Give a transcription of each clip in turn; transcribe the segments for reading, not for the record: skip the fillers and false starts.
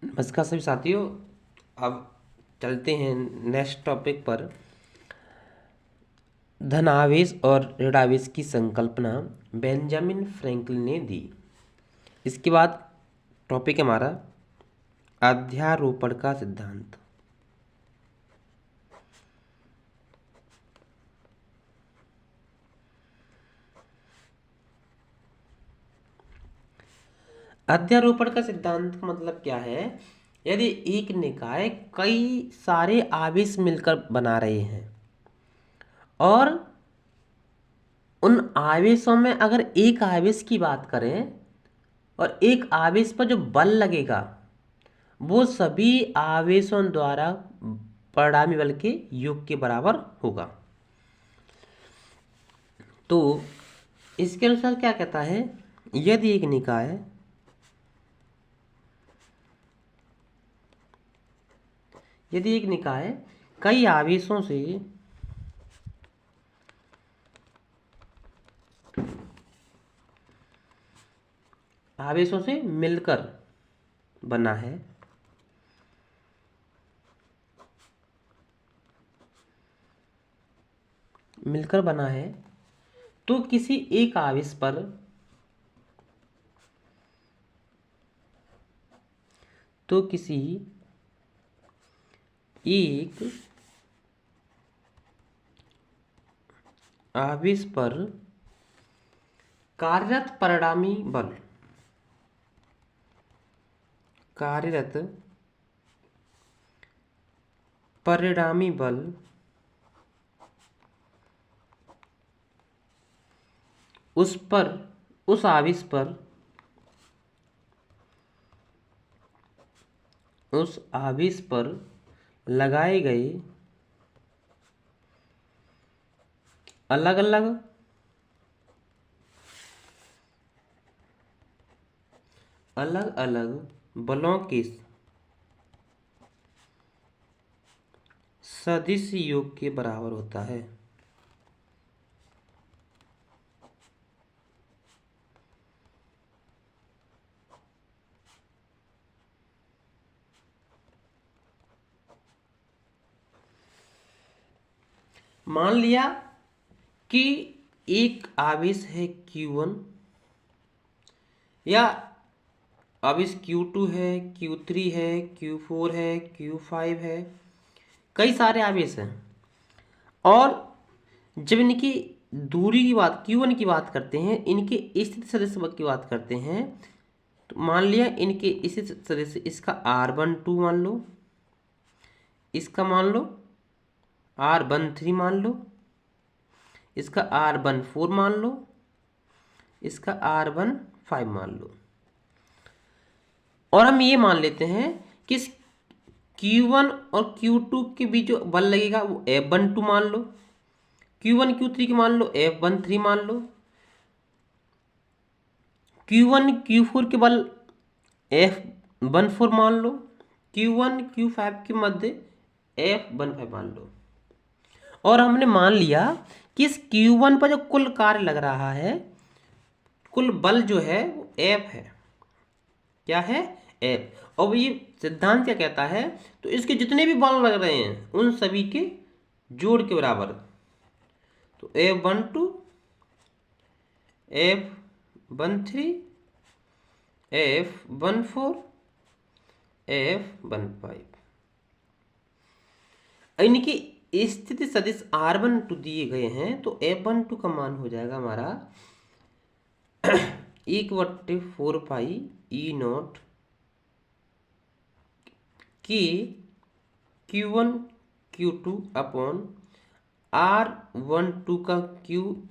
नमस्कार सभी साथियों। अब चलते हैं नेक्स्ट टॉपिक पर। धनावेश और ऋणावेश की संकल्पना बेंजामिन फ्रैंकलिन ने दी। इसके बाद टॉपिक है हमारा अध्यारोपण का सिद्धांत। अध्यारोपण का सिद्धांत का मतलब क्या है? यदि एक निकाय कई सारे आवेश मिलकर बना रहे हैं और उन आवेशों में अगर एक आवेश की बात करें और एक आवेश पर जो बल लगेगा वो सभी आवेशों द्वारा परिणामी बल के योग के बराबर होगा। तो इसके अनुसार क्या कहता है, यदि एक निकाय कई आवेशों से मिलकर बना है तो किसी एक आवेश पर कार्यरत परिणामी बल उस आवेश पर लगाए गए अलग अलग बलों के सदिश योग के बराबर होता है। मान लिया कि एक आवेश है Q1 या आवेश Q2 है, Q3 है, Q4 है, Q5 है, कई सारे आवेश हैं। और जब इनकी दूरी की बात Q1 की बात करते हैं, इनके स्थिति सदिश की बात करते हैं, तो मान लिया इनके स्थिति सदिश इसका R12 मान लो, इसका मान लो R13 मान लो, इसका R14 मान लो, इसका R15 मान लो। और हम ये मान लेते हैं कि इस Q1 और Q2 के बीच जो बल लगेगा वो F12 मान लो, Q1 Q3 के मान लो F13 मान लो, Q1 Q4 के बल F14 मान लो, Q1 Q5 के मध्य F15 मान लो। और हमने मान लिया कि इस Q1 पर जो कुल कार्य लग रहा है, कुल बल जो है वो F है। क्या है? F। और ये सिद्धांत क्या कहता है, तो इसके जितने भी बल लग रहे हैं उन सभी के जोड़ के बराबर। तो F12 F13 F14 F15 इनकी स्थिति सदिश R12 दिए गए हैं। तो F12 का मान हो जाएगा हमारा 1/4 पाई E0 के Q1 Q2 अपॉन R12 का Q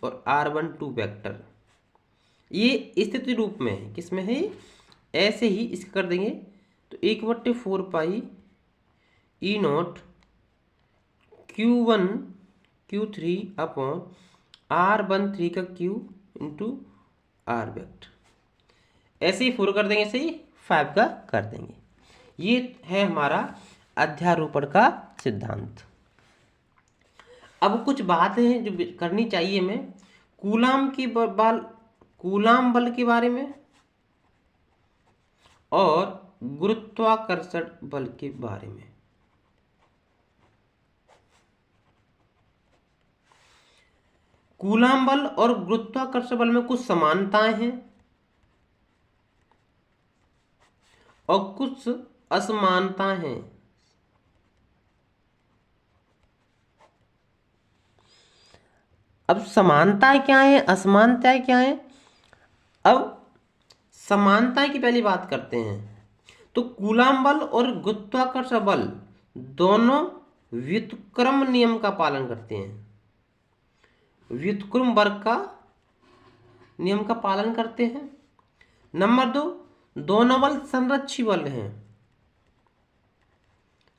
और R12 वेक्टर। ये स्थिति रूप में है, किस में है? ऐसे ही इसका कर देंगे तो 1/4 पाई E0 Q1 Q3 upon R13 का Q इंटू R वेक्टर। ऐसे ही 4 कर देंगे, ऐसे ही 5 का कर देंगे। ये है हमारा अध्यारोपण का सिद्धांत। अब कुछ बातें हैं जो करनी चाहिए हमें कूलाम बल के बारे में और गुरुत्वाकर्षण बल के बारे में। कूलाम बल और गुरुत्वाकर्षण बल में कुछ समानताएं हैं और कुछ असमानताएं हैं। अब समानताएं क्या है, असमानताएं क्या है? अब समानताएं की पहली बात करते हैं। तो कूलाम बल और गुरुत्वाकर्षण बल दोनों व्युत्क्रम नियम का पालन करते हैं, व्युत्क्रम वर्ग का नियम का पालन करते हैं। नंबर 2, दोनों बल संरक्षी बल हैं।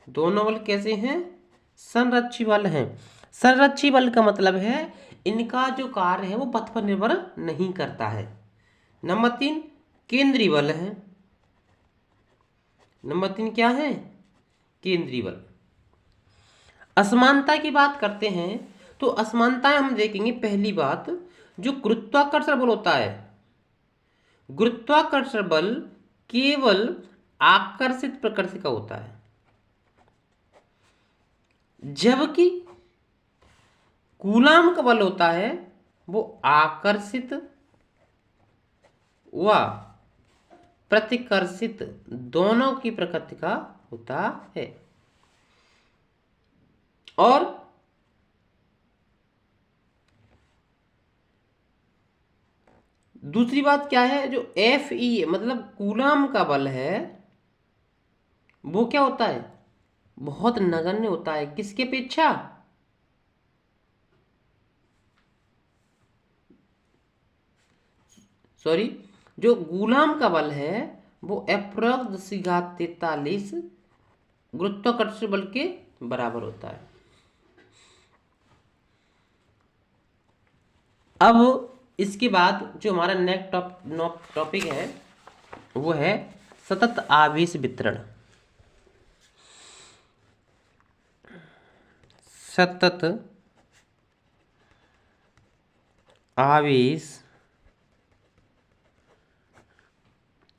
दोनों बल कैसे हैं? संरक्षी बल हैं। संरक्षी बल का मतलब है इनका जो कार्य है वो पथ पर निर्भर नहीं करता है। नंबर 3, केंद्रीय बल है। नंबर 3 क्या है? केंद्रीय बल। असमानता की बात करते हैं तो असमानताएं हम देखेंगे। पहली बात, जो गुरुत्वाकर्षण बल होता है, गुरुत्वाकर्षण बल केवल आकर्षित प्रकृति का होता है, जबकि कूलाम का बल होता है वो आकर्षित व प्रतिकर्षित दोनों की प्रकृति का होता है। और दूसरी बात क्या है, जो Fe मतलब कूलाम का बल है वो क्या होता है? बहुत नगण्य होता है। किसके अपेक्षा? सॉरी, जो कूलाम का बल है वो अप्रोक्स 10⁻43 गुरुत्वाकर्षण बल के बराबर होता है। अब इसके बाद जो हमारा नेक्स्ट टॉपिक है वो है सतत आवेश वितरण। सतत आवेश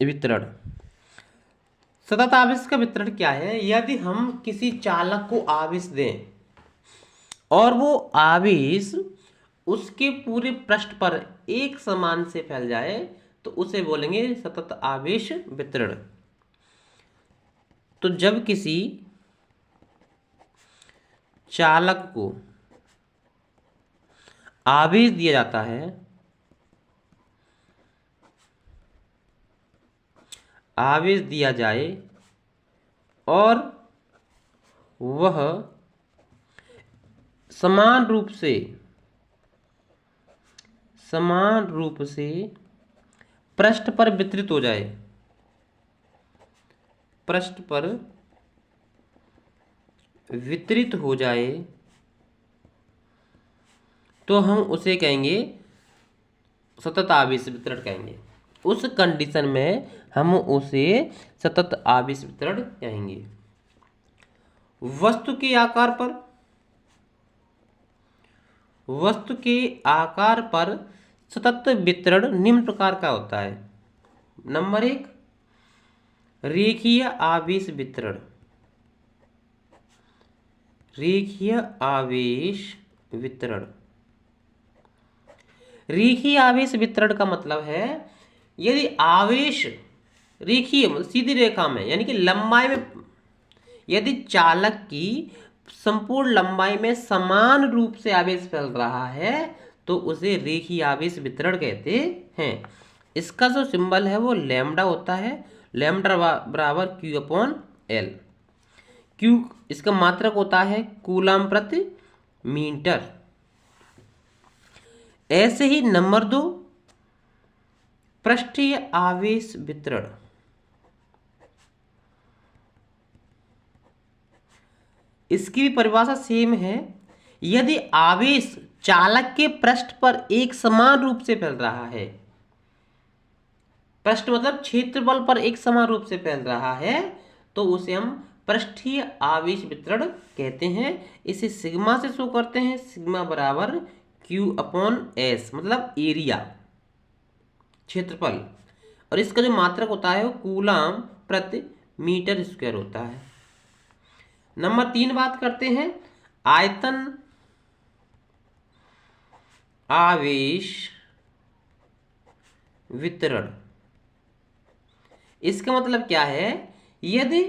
वितरण। सतत आवेश का वितरण क्या है? यदि हम किसी चालक को आवेश दें और वो आवेश उसके पूरे पृष्ठ पर एक समान से फैल जाए तो उसे बोलेंगे सतत आवेश वितरण। तो जब किसी चालक को आवेश दिया जाता है, आवेश दिया जाए और वह समान रूप से पृष्ठ पर वितरित हो जाए, पृष्ठ पर वितरित हो जाए तो हम उसे कहेंगे सतत आवेश वितरण कहेंगे। उस कंडीशन में हम उसे सतत आवेश वितरण कहेंगे। वस्तु के आकार पर सतत वितरण निम्न प्रकार का होता है। नंबर 1, रेखीय आवेश वितरण। रेखीय आवेश वितरण। रेखीय आवेश वितरण का मतलब है यदि आवेश रेखीय सीधी रेखा में यानी कि लंबाई में, यदि चालक की संपूर्ण लंबाई में समान रूप से आवेश फैल रहा है तो उसे रेखीय आवेश वितरण कहते हैं। इसका जो सिंबल है वो लैम्डा होता है, लैम्डा बराबर Q/L। Q इसका मात्रक होता है कूलम प्रति मीटर। ऐसे ही नंबर 2, पृष्ठीय आवेश वितरण। इसकी भी परिभाषा सेम है। यदि आवेश चालक के पृष्ठ पर एक समान रूप से फैल रहा है, पृष्ठ मतलब क्षेत्रफल पर एक समान रूप से फैल रहा है तो उसे हम पृष्ठीय आवेश वितरण कहते हैं। इसे सिग्मा से शो करते हैं, सिग्मा बराबर Q/S मतलब एरिया, क्षेत्रफल, और इसका जो मात्रक होता है वो कूलम प्रति मीटर स्क्वायर होता है। नंबर 3 बात करते हैं आयतन आवेश वितरण। इसका मतलब क्या है, यदि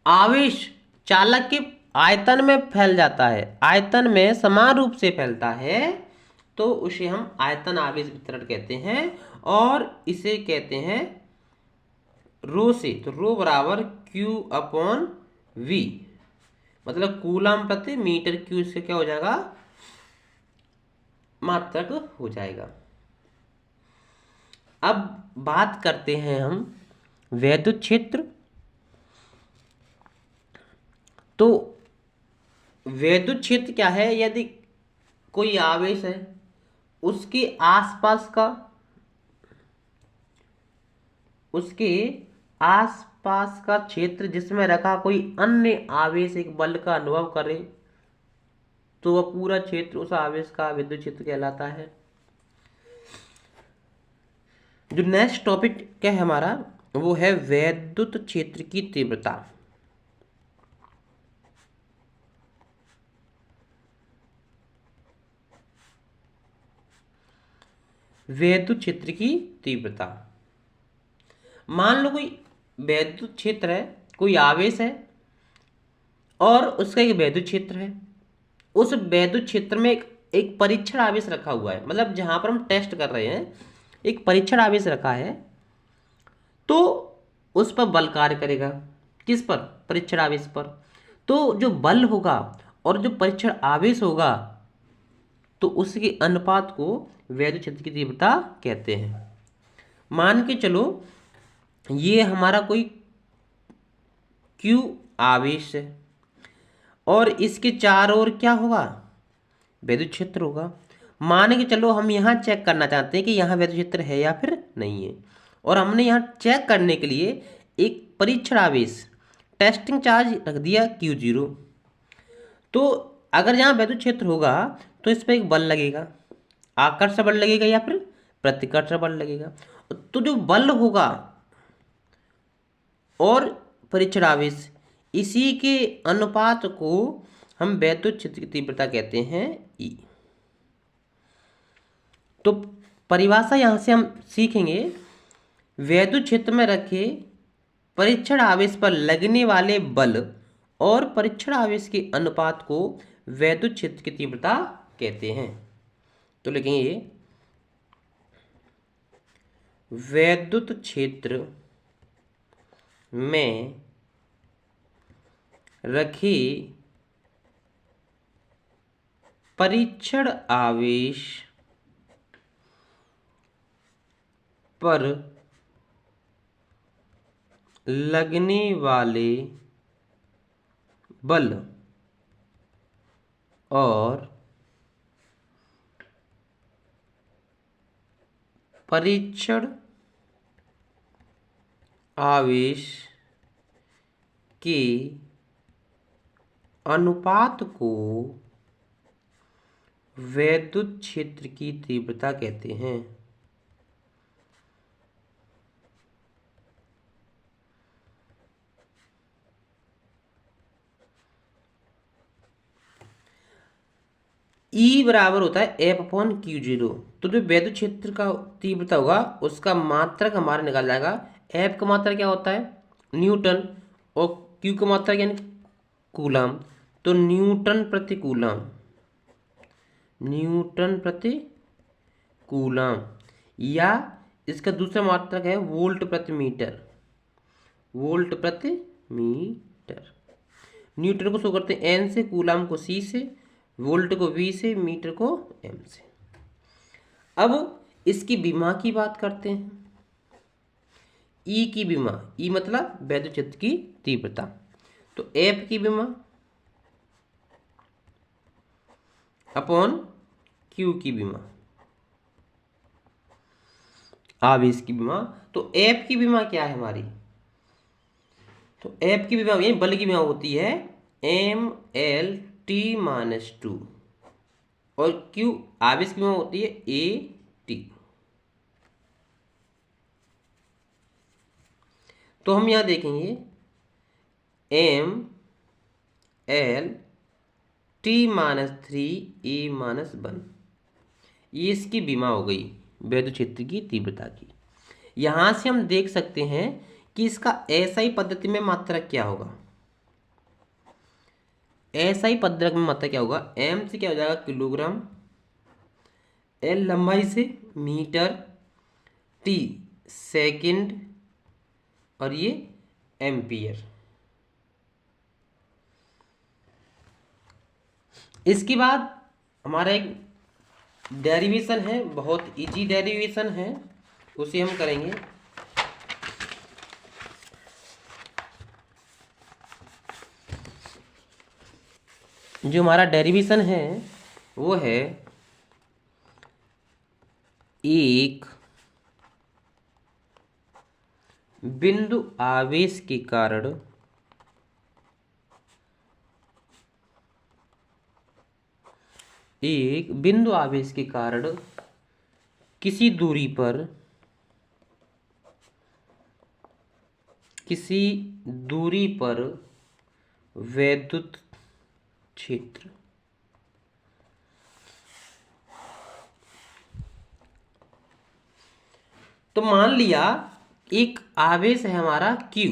आवेश चालक के आयतन में फैल जाता है, आयतन में समान रूप से फैलता है, तो उसे हम आयतन आवेश वितरण कहते हैं और इसे कहते हैं रो से। तो रो बराबर Q अपॉन V, मतलब कूलम प्रति मीटर क्यूब से क्या हो जाएगा, मात्रक हो जाएगा। अब बात करते हैं हम वैद्युत क्षेत्र। तो वैद्युत क्षेत्र क्या है, यदि कोई आवेश है उसके आसपास का क्षेत्र जिसमें रखा कोई अन्य आवेश एक बल का अनुभव करे, तो वह पूरा क्षेत्र उस आवेश का विद्युत क्षेत्र कहलाता है। जो नेक्स्ट टॉपिक क्या है हमारा, वो है वैद्युत क्षेत्र की तीव्रता। वैद्युत क्षेत्र की तीव्रता, मान लो कोई वैद्युत क्षेत्र है, कोई आवेश है और उसका एक वैद्युत क्षेत्र है। उस वैद्युत क्षेत्र में एक परीक्षण आवेश रखा हुआ है, मतलब जहां पर हम टेस्ट कर रहे हैं एक परीक्षण आवेश रखा है, तो उस पर बल कार्य करेगा। किस पर, परीक्षण आवेश पर। तो जो बल होगा और जो परीक्षण आवेश होगा, तो उसके अनुपात को वैद्युत क्षेत्र की तीव्रता कहते हैं। मान के चलो ये हमारा कोई Q आवेश है और इसके चारों ओर क्या होगा, वैद्युत क्षेत्र होगा। मान के चलो हम यहाँ चेक करना चाहते हैं कि यहाँ वैद्युत क्षेत्र है या फिर नहीं है, और हमने यहाँ चेक करने के लिए एक परीक्षण आवेश टेस्टिंग चार्ज रख दिया Q0। तो अगर यहाँ वैद्युत क्षेत्र होगा तो इस पर एक बल लगेगा, आकर्षण बल लगेगा या फिर प्रतिकर्षण बल लगेगा। तो जो बल होगा और परीक्षण आवेश, इसी के अनुपात को हम वैद्युत क्षेत्र की तीव्रता कहते हैं E। तो परिभाषा यहाँ से हम सीखेंगे, वैद्युत क्षेत्र में रखे परीक्षण आवेश पर लगने वाले बल और परीक्षण आवेश के अनुपात को वैद्युत क्षेत्र की तीव्रता कहते हैं। तो लिखेंगे वैद्युत क्षेत्र में रखे परीक्षण आवेश पर लगने वाले बल और परीक्षण आवेश के अनुपात को वैद्युत क्षेत्र की तीव्रता कहते हैं। E बराबर होता है F अपॉन Q0। तो जो वैद्युत क्षेत्र का तीव्रता होगा उसका मात्रक हमारा निकाल जाएगा। F का मात्रक क्या होता है, न्यूटन, और Q का मात्रक यानी कूलम। तो न्यूटन प्रति कूलम, न्यूटन प्रति कूलम, या इसका दूसरा मात्रक है वोल्ट प्रति मीटर, वोल्ट प्रति मीटर। न्यूटन को शो करते हैं N से, कूलम को C से, वोल्ट को V से, मीटर को M से। अब इसकी विमा की बात करते हैं, E की विमा, E मतलब वैद्युत क्षेत्र की तीव्रता। तो F की विमा अपॉन Q की विमा, आवेश की विमा। तो F की विमा क्या है हमारी, तो F की विमा यानी बल की विमा होती है mLT-2, और Q आवेश की विमा होती है AT। तो हम यहाँ देखेंगे एम एल टी माइनस 3 ए माइनस 1, ये इसकी विमा हो गई विद्युत क्षेत्र की तीव्रता की। यहाँ से हम देख सकते हैं कि इसका एसआई पद्धति में मात्रक क्या होगा। एसआई पद्धति में मात्रक क्या होगा, एम से क्या हो जाएगा किलोग्राम, एल लंबाई से मीटर, टी सेकंड और ये एम्पियर। इसके बाद हमारा एक डेरिवेशन है, बहुत इजी डेरिवेशन है, उसे हम करेंगे। जो हमारा डेरिवेशन है वो है एक बिंदु आवेश के कारण किसी दूरी पर वैद्युत क्षेत्र तो मान लिया एक आवेश है हमारा Q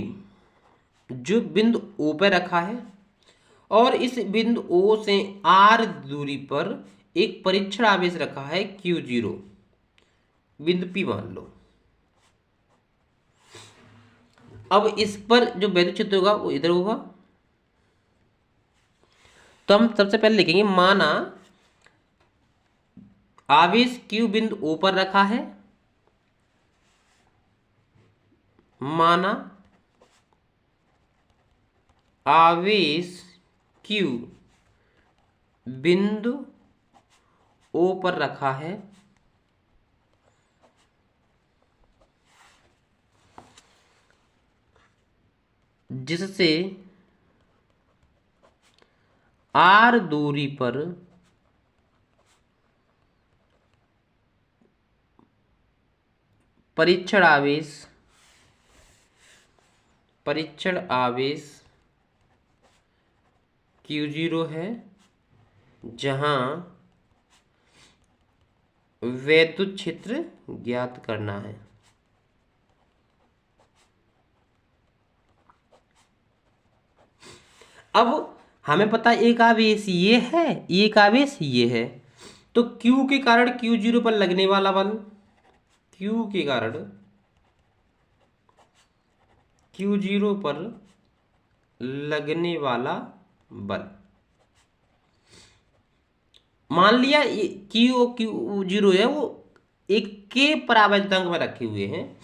जो बिंदु O पर रखा है और इस बिंदु O से R दूरी पर एक परीक्षण आवेश रखा है Q0, बिंदु P मान लो। अब इस पर जो वैद्युत क्षेत्र होगा वो इधर होगा। तो हम सबसे पहले लिखेंगे माना आवेश Q बिंदु O पर रखा है, माना आवेश Q बिंदु O पर रखा है, जिससे R दूरी पर परीक्षण आवेश Q0 है, जहां वैद्युत क्षेत्र ज्ञात करना है। अब हमें पता एक आवेश ये है, एक आवेश ये है, तो Q के कारण Q0 पर लगने वाला बल, Q के कारण Q0 पर लगने वाला बल, मान लिया Q0 है वो एक के परावर्तनांक में रखे हुए हैं,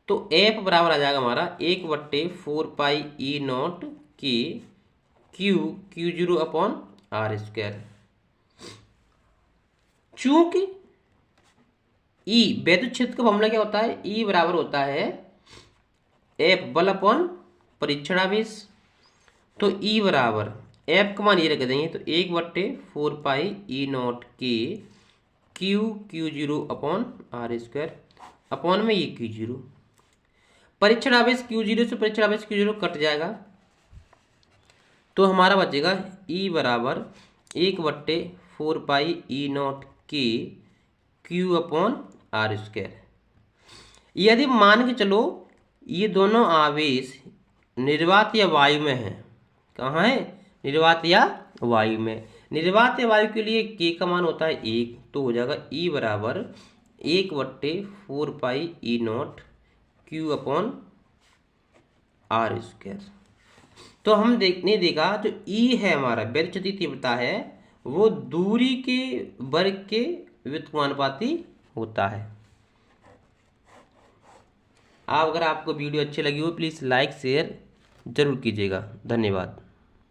तो F बराबर आ जाएगा हमारा 1/4 पाई ई नॉट के Q0 अपॉन R स्क्वायर। चूंकि E वैद्युत क्षेत्र का फॉर्मूला क्या होता है, E बराबर होता है F बल अपॉन परीक्षण आवेश, तो E बराबर F का मान ये रख देंगे, तो 1/4 पाई ई नॉट के Q0 upon R square, upon में ये Q0, परीक्षण आवेश Q0 से परीक्षण आवेश Q0 कट जाएगा, तो हमारा बचेगा E बराबर 1/4 पाई ई नॉट के Q अपॉन R स्क्वायर। यदि मान के चलो ये दोनों आवेश निर्वात या वायु में है, कहाँ है, निर्वात या वायु में। निर्वात या वायु के लिए K का मान होता है 1, तो हो जाएगा E बराबर 1/4 pi e naught Q upon R square. तो हम देखा जो E है हमारा वैद्युत तीव्रता है वो दूरी के वर्ग के व्युत्क्रमानुपाती होता है। अगर आपको वीडियो अच्छी लगी हो प्लीज़ लाइक शेयर जरूर कीजिएगा। धन्यवाद।